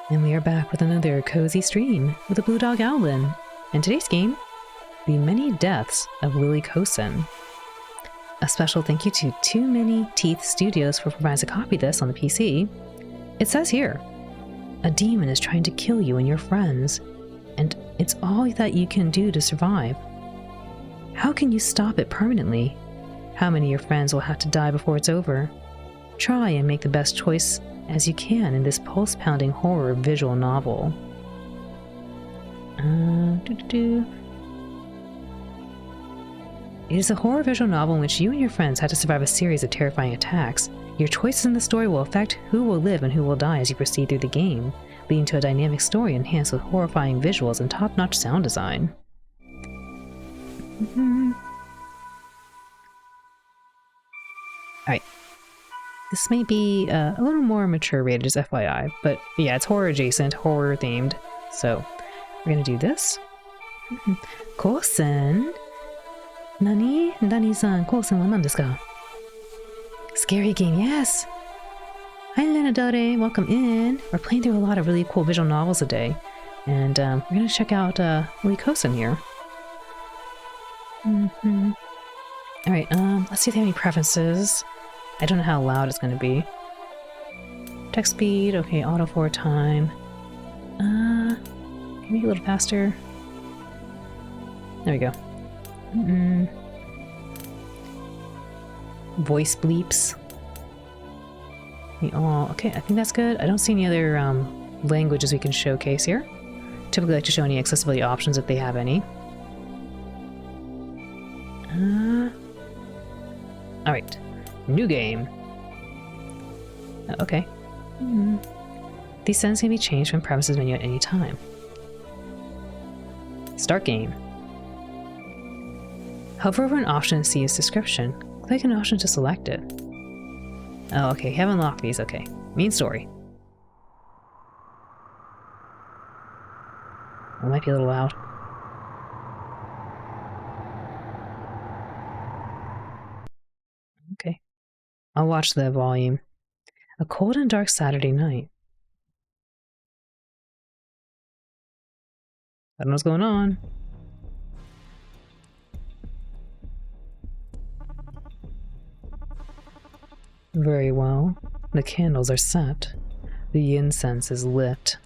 And we are back with another cozy stream with a Blue Dog Owlin. And today's game, The Many Deaths of Lily Kosen. A special thank you to Too Many Teeth Studios for providing us a copy of this on the PC. It says here, a demon is trying to kill you and your friends, and it's all that you can do to survive. How can you stop it permanently? How many of your friends will have to die before it's over? Try and make the best choice as you can in this pulse-pounding horror visual novel. It is a horror visual novel in which you and your friends had to survive a series of terrifying attacks. Your choices in the story will affect who will live and who will die as you proceed through the game, leading to a dynamic story enhanced with horrifying visuals and top-notch sound design. Alright. This may be a little more mature rated, just FYI, but yeah, it's horror adjacent, horror themed. So we're gonna do this. Kosen? Nani? Nani-san, Kosen wa nan desu ka? Scary game, yes! Hi Lenadore, welcome in. We're playing through a lot of really cool visual novels today, and we're gonna check out Lily Kosen here. Alright, let's see if they have any preferences. I don't know how loud it's going to be. Text speed, okay, auto forward time. Can we make it a little faster? There we go. Voice bleeps. Okay, I think that's good. I don't see any other languages we can showcase here. Typically like to show any accessibility options if they have any. Alright. New game. Okay. These settings can be changed from preferences menu at any time. Start game. Hover over an option to see its description. Click an option to select it. Oh, okay. Haven't unlocked these. Okay. Main story. It might be a little loud. Okay. I'll watch the volume. A cold and dark Saturday night. I don't know what's going on. Very well. The candles are set. The incense is lit.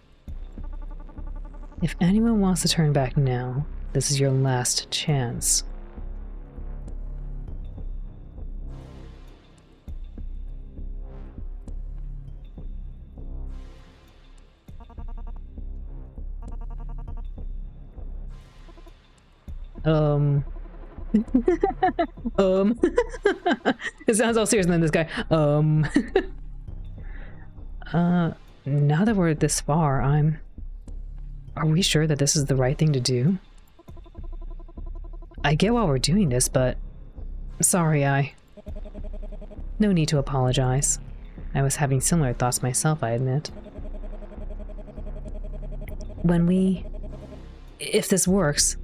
If anyone wants to turn back now, this is your last chance. It sounds all serious, and then this guy, now that we're this far, are we sure that this is the right thing to do? I get why we're doing this, but sorry, no need to apologize. I was having similar thoughts myself, I admit. If this works,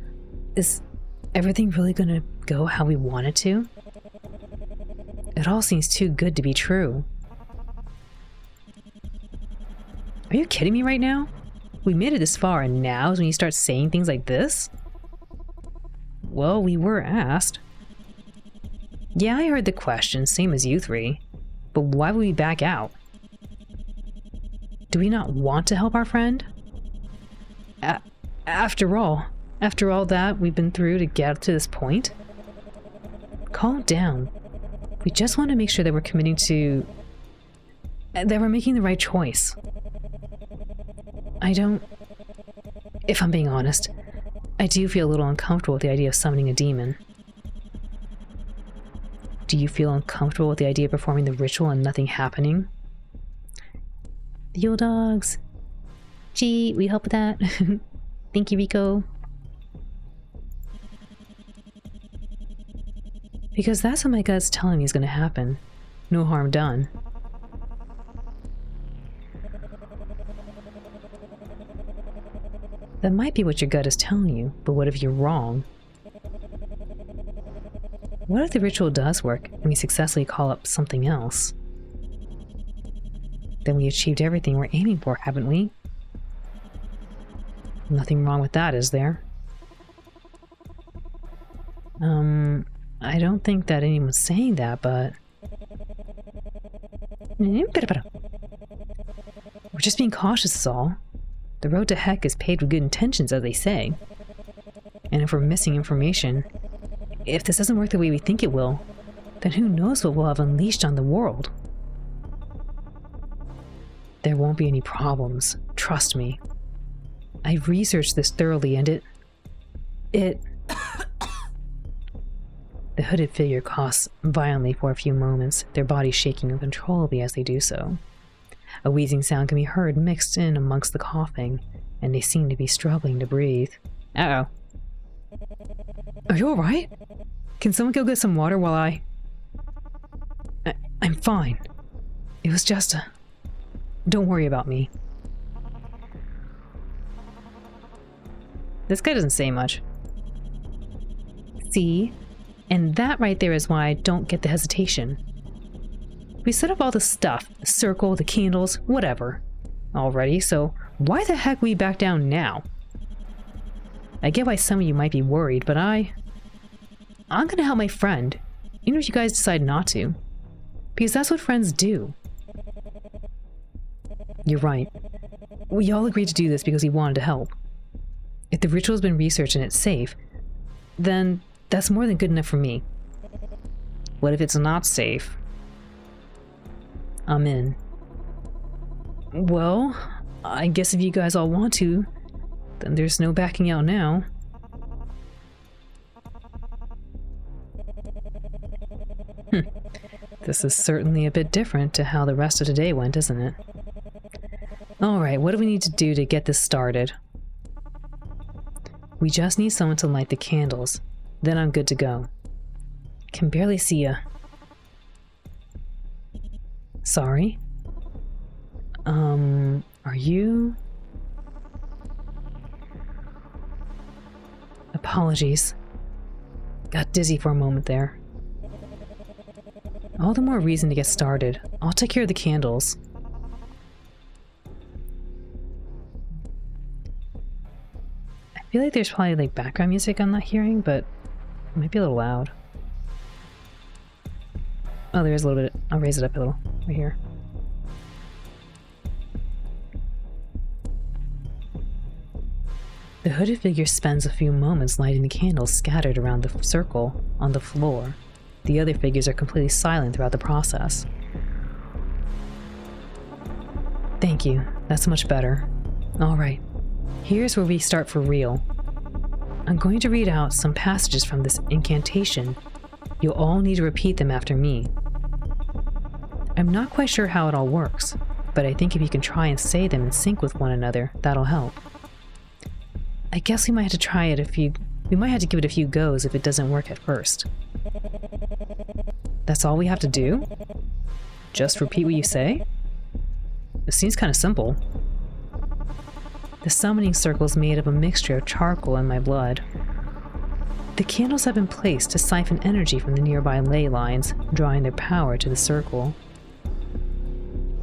is everything really gonna go how we want it to? It all seems too good to be true. Are you kidding me right now? We made it this far, and now is when you start saying things like this? Well, we were asked. Yeah, I heard the question, same as you three. But why would we back out? Do we not want to help our friend? After all that we've been through to get to this point? Calm down. We just want to make sure that we're committing to... that we're making the right choice. If I'm being honest, I do feel a little uncomfortable with the idea of summoning a demon. Do you feel uncomfortable with the idea of performing the ritual and nothing happening? The Yule Dogs! Gee, we help with that. Thank you, Rico. Because that's what my gut's telling me is going to happen. No harm done. That might be what your gut is telling you, but what if you're wrong? What if the ritual does work and we successfully call up something else? Then we achieved everything we're aiming for, haven't we? Nothing wrong with that, is there? I don't think that anyone's saying that, but... We're just being cautious is all. The road to heck is paved with good intentions, as they say. And if we're missing information, if this doesn't work the way we think it will, then who knows what we'll have unleashed on the world. There won't be any problems, trust me. I've researched this thoroughly and it... The hooded figure coughs violently for a few moments, their bodies shaking uncontrollably as they do so. A wheezing sound can be heard mixed in amongst the coughing, and they seem to be struggling to breathe. Uh-oh. Are you alright? Can someone go get some water while I'm fine. It was just a... Don't worry about me. This guy doesn't say much. See? And that right there is why I don't get the hesitation. We set up all the stuff, the circle, the candles, whatever, already, so why the heck we back down now? I get why some of you might be worried, but I'm gonna help my friend, even if you guys decide not to. Because that's what friends do. You're right. We all agreed to do this because we wanted to help. If the ritual's been researched and it's safe, then that's more than good enough for me. What if it's not safe? I'm in. Well, I guess if you guys all want to, then there's no backing out now. This is certainly a bit different to how the rest of today went, isn't it? Alright, what do we need to do to get this started? We just need someone to light the candles. Then I'm good to go. Can barely see ya. Sorry? Are you... Apologies. Got dizzy for a moment there. All the more reason to get started. I'll take care of the candles. I feel like there's probably like background music I'm not hearing, but it might be a little loud. Oh, there is a little bit. I'll raise it up a little right here. The hooded figure spends a few moments lighting the candles scattered around the circle on the floor. The other figures are completely silent throughout the process. Thank you. That's much better. Alright. Here's where we start for real. I'm going to read out some passages from this incantation. You'll all need to repeat them after me. I'm not quite sure how it all works, but I think if you can try and say them in sync with one another, that'll help. I guess we might have to try it we might have to give it a few goes if it doesn't work at first. That's all we have to do? Just repeat what you say? It seems kind of simple. The summoning circle is made of a mixture of charcoal and my blood. The candles have been placed to siphon energy from the nearby ley lines, drawing their power to the circle.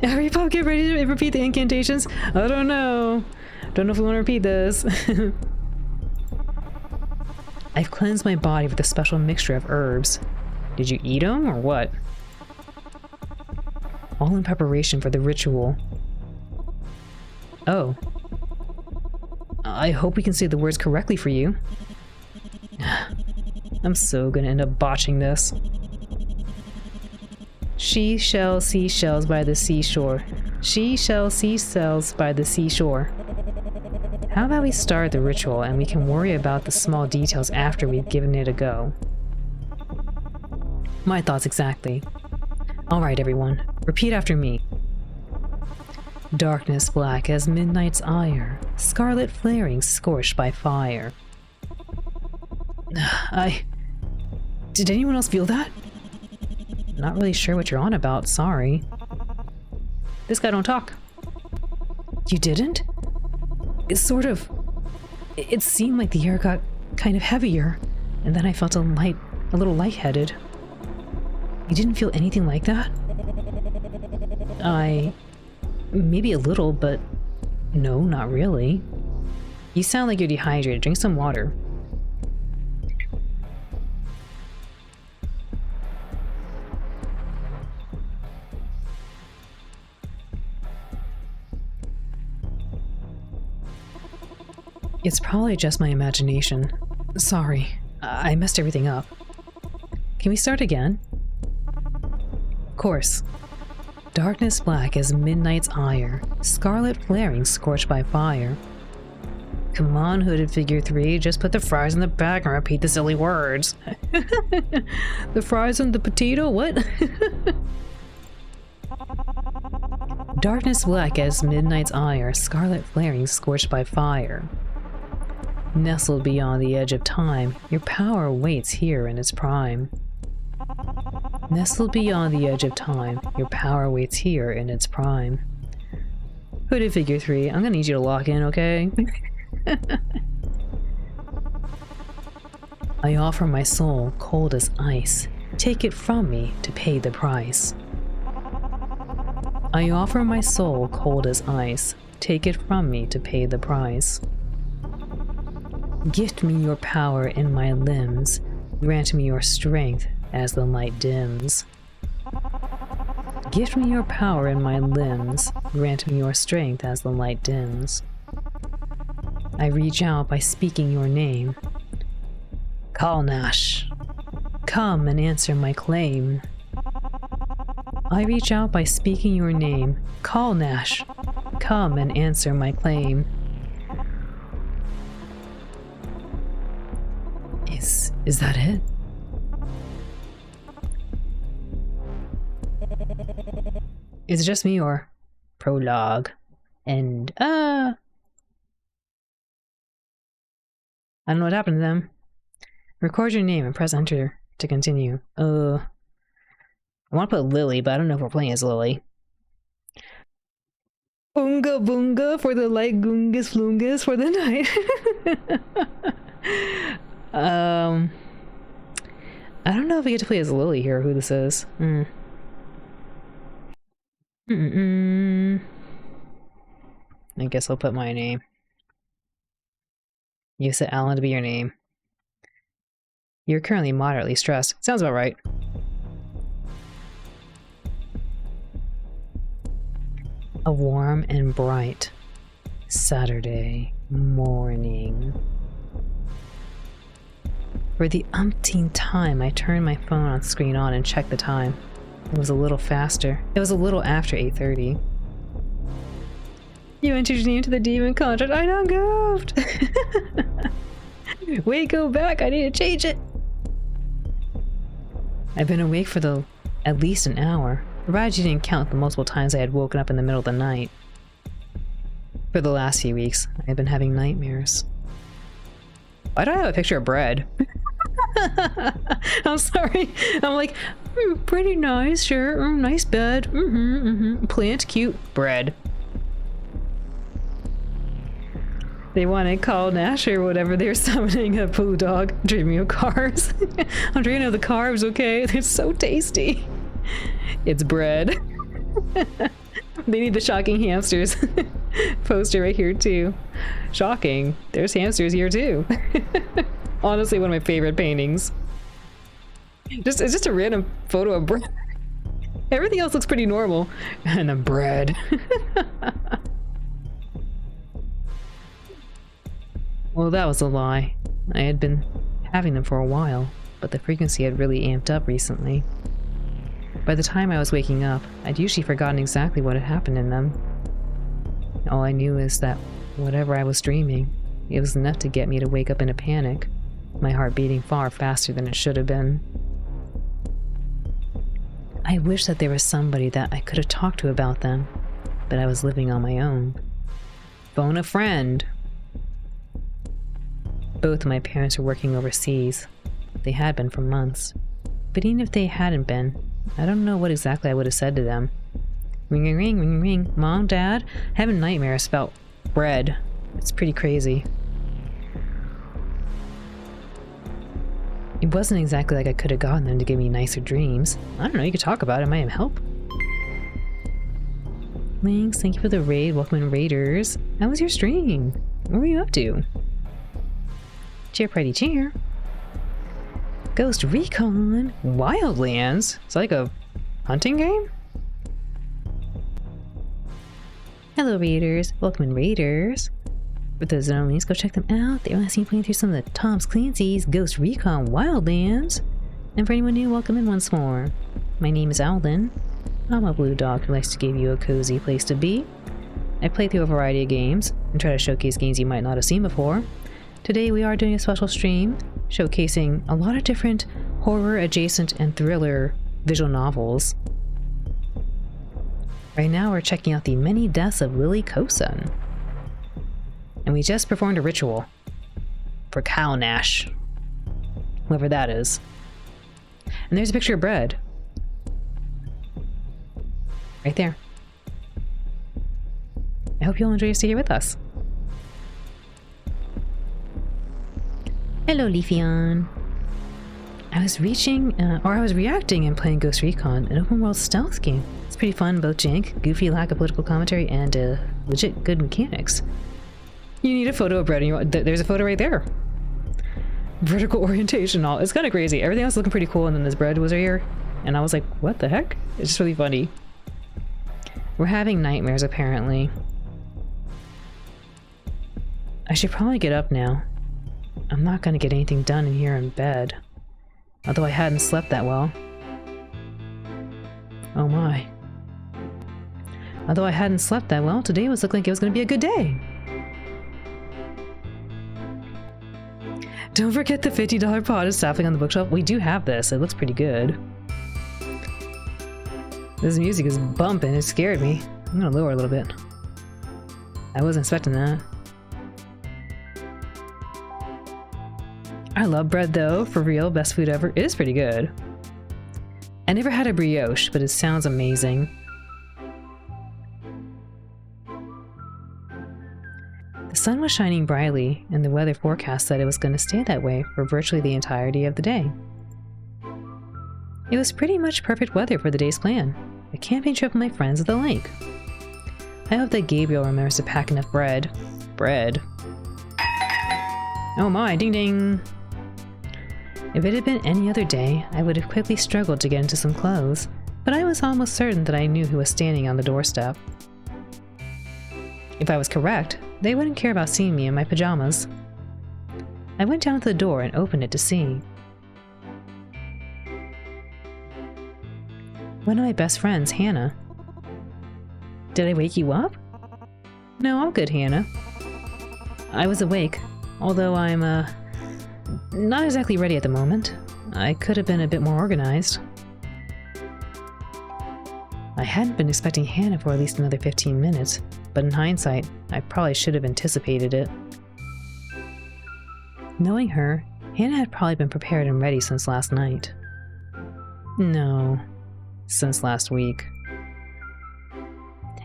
Hurry up, get ready to repeat the incantations? I don't know. Don't know if we want to repeat this. I've cleansed my body with a special mixture of herbs. Did you eat them or what? All in preparation for the ritual. Oh. I hope we can say the words correctly for you. I'm so gonna end up botching this. She shall see shells by the seashore. She shall see shells by the seashore. How about we start the ritual and we can worry about the small details after we've given it a go? My thoughts exactly. Alright everyone, repeat after me. Darkness black as midnight's ire, scarlet flaring scorched by fire. Did anyone else feel that? Not really sure what you're on about, sorry. This guy don't talk. You didn't? It seemed like the air got kind of heavier, and then I felt a little lightheaded. You didn't feel anything like that? Maybe a little, but no, not really. You sound like you're dehydrated. Drink some water. It's probably just my imagination. Sorry, I messed everything up. Can we start again? Of course. Darkness black as midnight's ire, scarlet flaring scorched by fire. Come on, hooded figure 3, just put the fries in the bag and repeat the silly words. The fries and the potato, what? Darkness black as midnight's ire, scarlet flaring scorched by fire. Nestled beyond the edge of time, your power waits here in its prime. Nestled beyond the edge of time, your power waits here in its prime. Hooded figure 3, I'm gonna need you to lock in, okay? I offer my soul cold as ice. Take it from me to pay the price. I offer my soul cold as ice. Take it from me to pay the price. Gift me your power in my limbs. Grant me your strength as the light dims. Gift me your power in my limbs. Grant me your strength as the light dims. I reach out by speaking your name. Kalnash, come and answer my claim. I reach out by speaking your name. Kalnash, come and answer my claim. Is that it? Is it just me or prologue? And I don't know what happened to them. Record your name and press enter to continue. I want to put Lily, but I don't know if we're playing as Lily. Oonga boonga for the light, goongas floongas for the night. I don't know if we get to play as Lily here, who this is. I guess I'll put my name. You set Alan to be your name. You're currently moderately stressed. Sounds about right. A warm and bright Saturday morning. For the umpteenth time, I turned my phone on screen on and checked the time. It was a little faster. It was a little after 8:30. You entered your name to the demon contract. I done goofed. Wait, go back. I need to change it. I've been awake for at least an hour. Provided you didn't count the multiple times I had woken up in the middle of the night. For the last few weeks, I've been having nightmares. Why do I have a picture of bread? I'm sorry. I'm like, pretty nice, sure. Nice bed. Plant, cute, bread. They want to call Nash or whatever. They're summoning a blue dog. Dreaming of carbs. I'm dreaming of the carbs, okay? They're so tasty. It's bread. They need the shocking hamsters poster right here too. Shocking. There's hamsters here too. Honestly, one of my favorite paintings. It's just a random photo of bread. Everything else looks pretty normal. And then bread. Well, that was a lie. I had been having them for a while, but the frequency had really amped up recently. By the time I was waking up, I'd usually forgotten exactly what had happened in them. All I knew is that whatever I was dreaming, it was enough to get me to wake up in a panic, my heart beating far faster than it should have been. I wish that there was somebody that I could have talked to about them, but I was living on my own. Phone a friend. Both of my parents were working overseas. They had been for months. But even if they hadn't been, I don't know what exactly I would have said to them. Ring, ring, ring, ring, ring. Mom, Dad, having nightmares about bread. It's pretty crazy. It wasn't exactly like I could have gotten them to give me nicer dreams. I don't know, you could talk about it, might help. Links, thank you for the raid. Welcome in, Raiders. How was your stream? What were you up to? Cheer, pretty cheer. Ghost Recon Wildlands? It's like a hunting game? Hello, Raiders. Welcome in, Raiders. For those that don't know, go check them out. They were seen playing through some of the Tom Clancy's Ghost Recon Wildlands. And for anyone new, welcome in once more. My name is Alden. I'm a blue dog who likes to give you a cozy place to be. I play through a variety of games and try to showcase games you might not have seen before. Today we are doing a special stream showcasing a lot of different horror adjacent and thriller visual novels. Right now we're checking out the many deaths of Lily Kosen. And we just performed a ritual for Cow Nash, whoever that is. And there's a picture of bread. Right there. I hope you'll enjoy your stay here with us. Hello, Leafeon. I was reacting and playing Ghost Recon, an open world stealth game. It's pretty fun, both jank, goofy lack of political commentary, and legit good mechanics. You need a photo of bread, and there's a photo right there. Vertical orientation, all. It's kind of crazy. Everything else looking pretty cool, and then this bread was right here, and I was like, what the heck? It's just really funny. We're having nightmares, apparently. I should probably get up now. I'm not gonna get anything done in here in bed. Although I hadn't slept that well. Oh my. Although I hadn't slept that well, today was looking like it was gonna be a good day. Don't forget the $50 pot is sapling on the bookshelf. We do have this. It looks pretty good. This music is bumping. It scared me. I'm gonna lower a little bit. I wasn't expecting that. I love bread though, for real, best food ever. It is pretty good. I never had a brioche, but it sounds amazing. The sun was shining brightly, and the weather forecast said it was going to stay that way for virtually the entirety of the day. It was pretty much perfect weather for the day's plan, a camping trip with my friends at the lake. I hope that Gabriel remembers to pack enough bread. Bread. Oh my, ding ding! If it had been any other day, I would have quickly struggled to get into some clothes, but I was almost certain that I knew who was standing on the doorstep. If I was correct, they wouldn't care about seeing me in my pajamas. I went down to the door and opened it to see. One of my best friends, Hannah. Did I wake you up? No, I'm good, Hannah. I was awake, although I'm, not exactly ready at the moment. I could have been a bit more organized. I hadn't been expecting Hannah for at least another 15 minutes, but in hindsight, I probably should have anticipated it. Knowing her, Hannah had probably been prepared and ready since last night. No, since last week.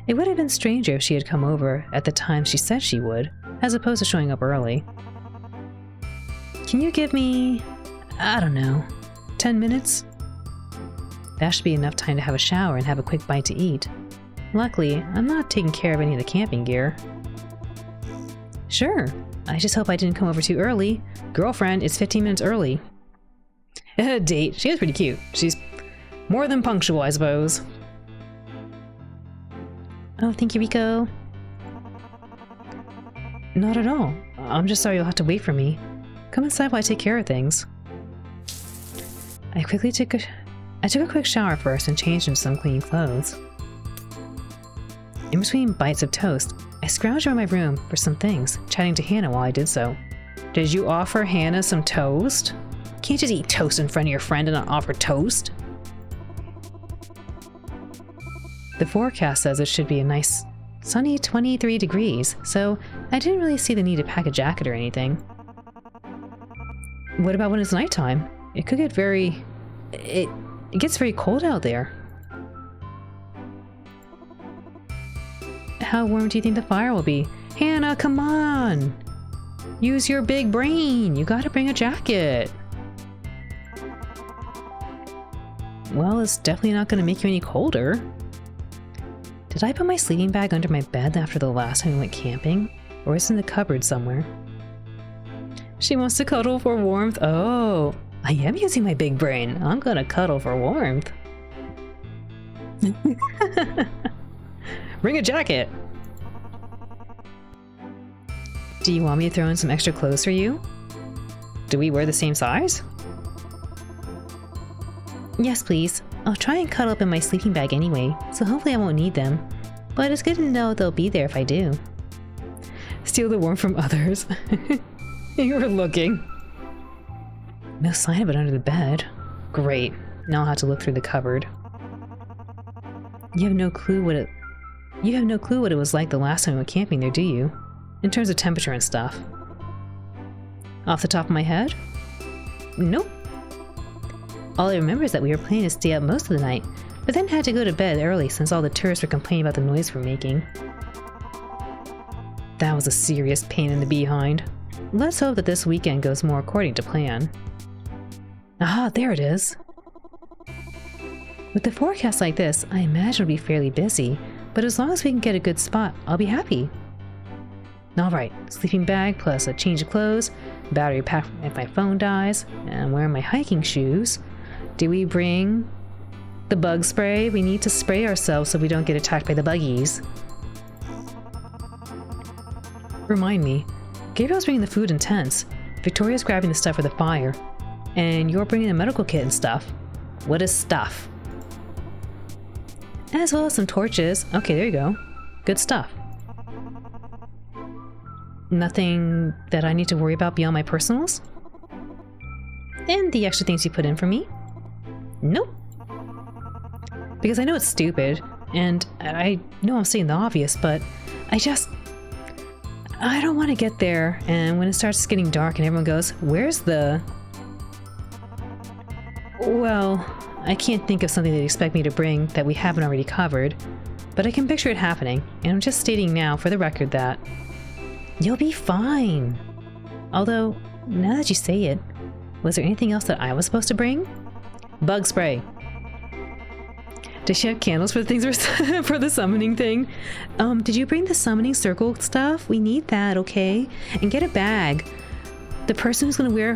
It would have been stranger if she had come over at the time she said she would, as opposed to showing up early. Can you give me, I don't know, 10 minutes? That should be enough time to have a shower and have a quick bite to eat. Luckily, I'm not taking care of any of the camping gear. Sure, I just hope I didn't come over too early. Girlfriend, it's 15 minutes early. Date, she was pretty cute. She's more than punctual, I suppose. Oh, thank you, Rico. Not at all. I'm just sorry you'll have to wait for me. Come inside while I take care of things. I took a quick shower first and changed into some clean clothes. In between bites of toast, I scrounged around my room for some things, chatting to Hannah while I did so. Did you offer Hannah some toast? Can't just eat toast in front of your friend and not offer toast. The forecast says it should be a nice, sunny 23 degrees, so I didn't really see the need to pack a jacket or anything. What about when it's nighttime? It could get it gets very cold out there. How warm do you think the fire will be? Hannah, come on! Use your big brain! You gotta bring a jacket! Well, it's definitely not gonna make you any colder. Did I put my sleeping bag under my bed after the last time we went camping? or it's in the cupboard somewhere. She wants to cuddle for warmth. Oh, I am using my big brain. I'm gonna cuddle for warmth. Bring a jacket. Do you want me to throw in some extra clothes for you? Do we wear the same size? Yes, please. I'll try and cuddle up in my sleeping bag anyway, so hopefully I won't need them. But it's good to know they'll be there if I do. Steal the warmth from others. You were looking. No sign of it under the bed. Great. Now I'll have to look through the cupboard. You have no clue what it was like the last time we went camping there, do you? In terms of temperature and stuff. Off the top of my head? Nope. All I remember is that we were planning to stay up most of the night, but then had to go to bed early since all the tourists were complaining about the noise we're making. That was a serious pain in the behind. Let's hope that this weekend goes more according to plan. Ah, there it is. With the forecast like this, I imagine it'll be fairly busy, but as long as we can get a good spot, I'll be happy. Alright, sleeping bag plus a change of clothes, battery pack if my phone dies, and I'm wearing my hiking shoes. Do we bring the bug spray? We need to spray ourselves so we don't get attacked by the buggies. Remind me, Gabriel's bringing the food and tents, Victoria's grabbing the stuff for the fire, and you're bringing a medical kit and stuff. What is stuff? As well as some torches. Okay, there you go. Good stuff. Nothing that I need to worry about beyond my personals? And the extra things you put in for me? Nope. Because I know it's stupid, and I know I'm saying the obvious, but I don't want to get there, and when it starts getting dark and everyone goes, where's the... Well, I can't think of something they'd expect me to bring that we haven't already covered, but I can picture it happening, and I'm just stating now for the record that you'll be fine. Although, now that you say it, was there anything else that I was supposed to bring? Bug spray. Does she have candles for the things for the summoning thing? Did you bring the summoning circle stuff? We need that, okay? And get a bag. The person who's gonna wear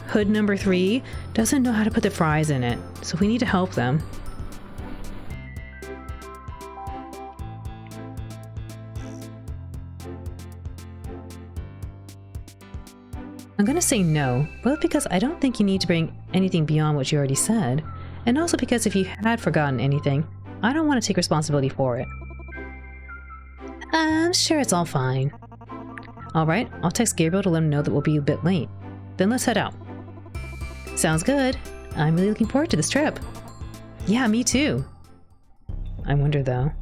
hood number 3 doesn't know how to put the fries in it, so we need to help them. I'm gonna say no, both because I don't think you need to bring anything beyond what you already said, and also because if you had forgotten anything, I don't want to take responsibility for it. I'm sure it's all fine. Alright, I'll text Gabriel to let him know that we'll be a bit late. Then let's head out. Sounds good. I'm really looking forward to this trip. Yeah, me too. I wonder though,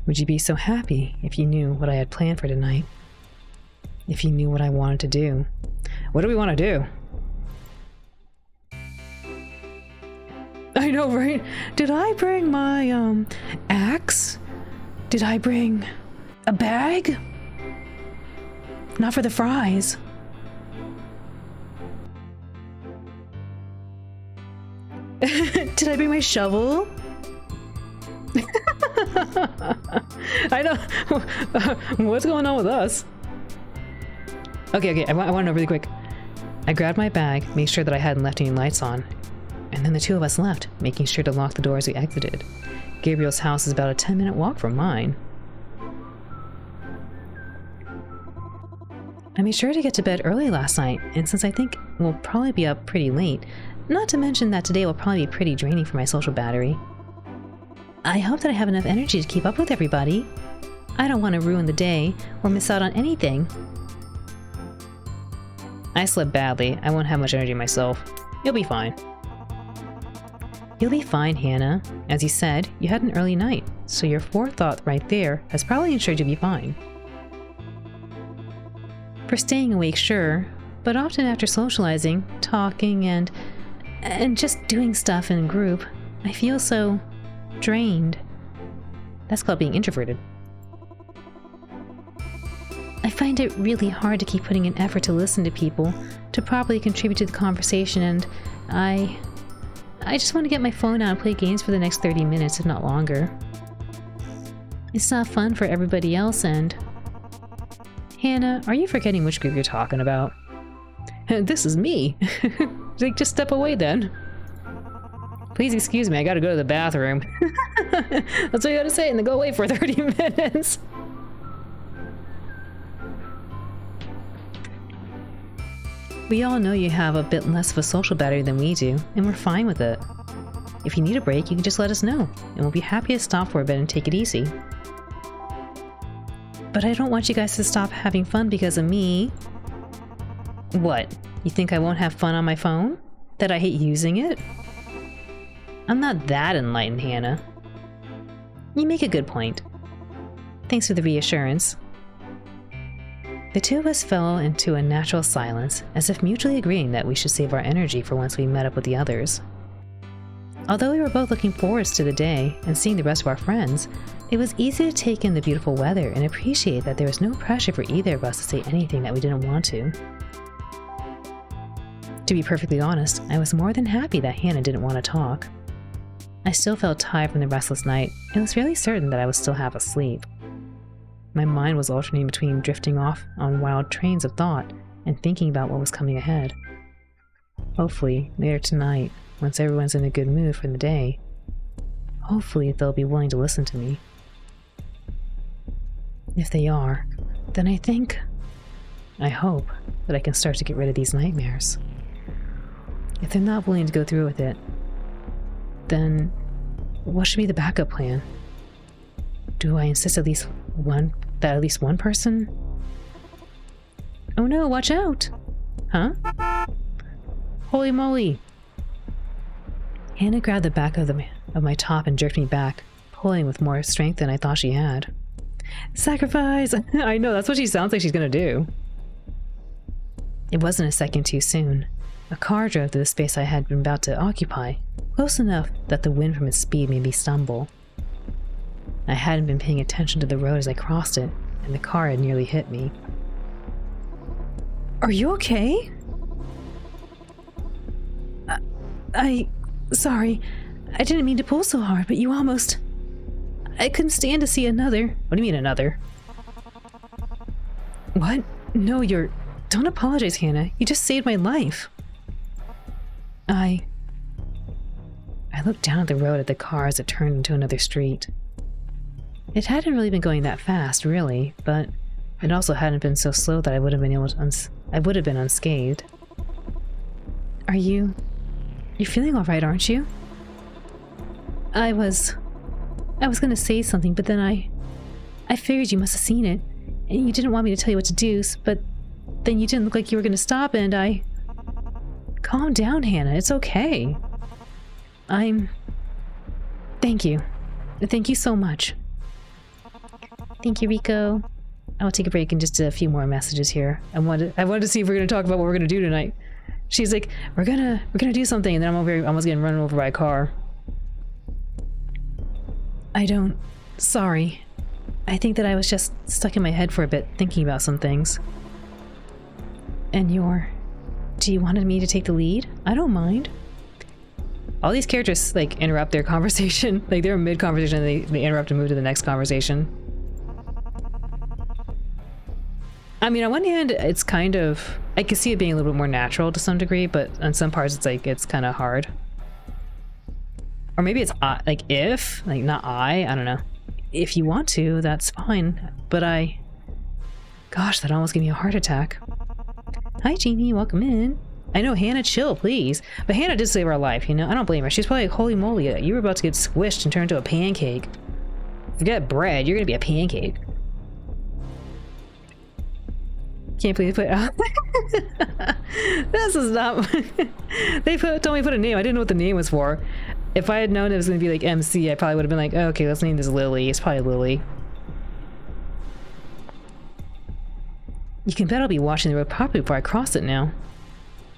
would you be so happy if you knew what I had planned for tonight? If you knew what I wanted to do? What do we want to do? I know, right? Did I bring my, axe? Did I bring a bag? Not for the fries. Did I bring my shovel? I know. What's going on with us? Okay, I want to know really quick. I grabbed my bag, made sure that I hadn't left any lights on, and then the two of us left, making sure to lock the door as we exited. Gabriel's house is about a 10-minute walk from mine. I made sure to get to bed early last night, and since I think we'll probably be up pretty late, not to mention that today will probably be pretty draining for my social battery, I hope that I have enough energy to keep up with everybody. I don't want to ruin the day or miss out on anything. I slept badly. I won't have much energy myself. You'll be fine. You'll be fine, Hannah. As you said, you had an early night, so your forethought right there has probably ensured you'll be fine. For staying awake, sure, but often after socializing, talking, and just doing stuff in a group, I feel so drained. That's called being introverted. I find it really hard to keep putting in effort to listen to people, to properly contribute to the conversation, and I just want to get my phone out and play games for the next 30 minutes, if not longer. It's not fun for everybody else, and Hannah, are you forgetting which group you're talking about? This is me. Like, just step away then. Please excuse me, I gotta go to the bathroom. That's what you gotta say, and then go away for 30 minutes. We all know you have a bit less of a social battery than we do, and we're fine with it. If you need a break, you can just let us know, and we'll be happy to stop for a bit and take it easy. But I don't want you guys to stop having fun because of me. What? You think I won't have fun on my phone? That I hate using it? I'm not that enlightened, Hannah. You make a good point. Thanks for the reassurance. The two of us fell into a natural silence, as if mutually agreeing that we should save our energy for once we met up with the others. Although we were both looking forward to the day and seeing the rest of our friends, it was easy to take in the beautiful weather and appreciate that there was no pressure for either of us to say anything that we didn't want to. To be perfectly honest, I was more than happy that Hannah didn't want to talk. I still felt tired from the restless night and was fairly certain that I would still half asleep. My mind was alternating between drifting off on wild trains of thought and thinking about what was coming ahead. Hopefully, later tonight, once everyone's in a good mood for the day, hopefully they'll be willing to listen to me. If they are, then I hope that I can start to get rid of these nightmares. If they're not willing to go through with it, then what should be the backup plan? Do I insist that at least one person? Oh no, watch out! Huh? Holy moly! Hannah grabbed the back of my top and jerked me back, pulling with more strength than I thought she had. Sacrifice! I know, that's what she sounds like she's gonna do. It wasn't a second too soon. A car drove through the space I had been about to occupy, close enough that the wind from its speed made me stumble. I hadn't been paying attention to the road as I crossed it, and the car had nearly hit me. Are you okay? Sorry, I didn't mean to pull so hard, but you almost... I couldn't stand to see another... What do you mean another? What? No, Don't apologize, Hannah. You just saved my life. I looked down at the road at the car as it turned into another street. It hadn't really been going that fast, really, but it also hadn't been so slow that I would have been unscathed. You're feeling all right, aren't you? I was gonna say something, but then I figured you must have seen it, and you didn't want me to tell you what to do, but then you didn't look like you were gonna stop, and Calm down, Hannah, it's okay. Thank you. Thank you so much. Thank you, Rico. I will take a break and just a few more messages here. I wanted to see if we're gonna talk about what we're gonna do tonight. She's like, we're gonna do something, and then I'm almost getting run over by a car. Sorry. I think that I was just stuck in my head for a bit, thinking about some things. And do you want me to take the lead? I don't mind. All these characters, like, interrupt their conversation. Like, they're mid-conversation and they interrupt and move to the next conversation. I mean, on one hand, it's kind of... I can see it being a little bit more natural to some degree, but on some parts it's kind of hard. Or maybe it's, not I don't know. If you want to, that's fine. But gosh, that almost gave me a heart attack. Hi, Jeannie, welcome in. I know, Hannah, chill, please. But Hannah did save our life, you know? I don't blame her. She's probably like, holy moly, you were about to get squished and turned into a pancake. Forget bread, you're gonna be a pancake. Can't believe they put... This is not... They told me to put a name. I didn't know what the name was for. If I had known it was going to be like MC, I probably would have been like, oh, okay, let's name this Lily. It's probably Lily. You can bet I'll be watching the road properly before I cross it now.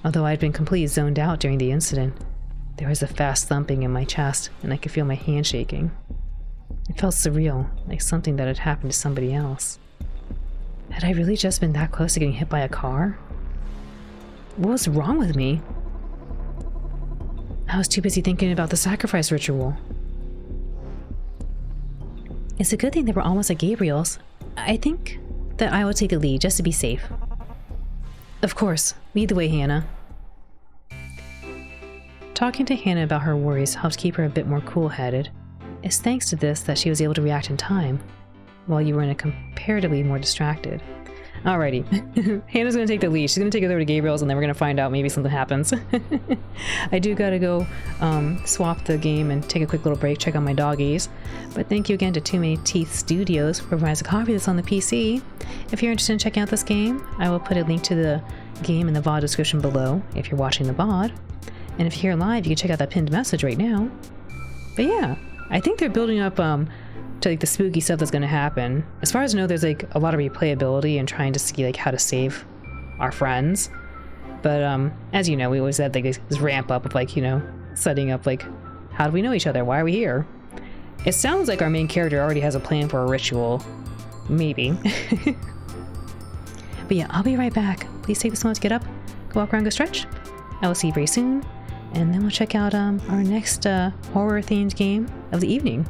Although I'd been completely zoned out during the incident, there was a fast thumping in my chest, and I could feel my hand shaking. It felt surreal, like something that had happened to somebody else. Had I really just been that close to getting hit by a car? What was wrong with me? I was too busy thinking about the sacrifice ritual. It's a good thing they were almost at Gabriel's. I think that I will take a lead just to be safe. Of course. Lead the way, Hannah. Talking to Hannah about her worries helped keep her a bit more cool-headed. It's thanks to this that she was able to react in time, while you were in a comparatively more distracted. Alrighty. Hannah's gonna take the lead. She's gonna take it over to Gabriel's and then we're gonna find out maybe something happens. I do gotta go swap the game and take a quick little break, check on my doggies. But thank you again to Too Many Teeth Studios for providing us a copy of this on the PC. If you're interested in checking out this game, I will put a link to the game in the VOD description below if you're watching the VOD. And if you're here live, you can check out that pinned message right now. But yeah, I think they're building up to like the spooky stuff that's going to happen. As far as I know, there's like a lot of replayability and trying to see like how to save our friends. But as you know, we always had like this ramp up of like, you know, setting up like, how do we know each other? Why are we here? It sounds like our main character already has a plan for a ritual. Maybe. But yeah, I'll be right back. Please take this moment to get up, go walk around, go stretch. I will see you very soon. And then we'll check out our next horror-themed game of the evening.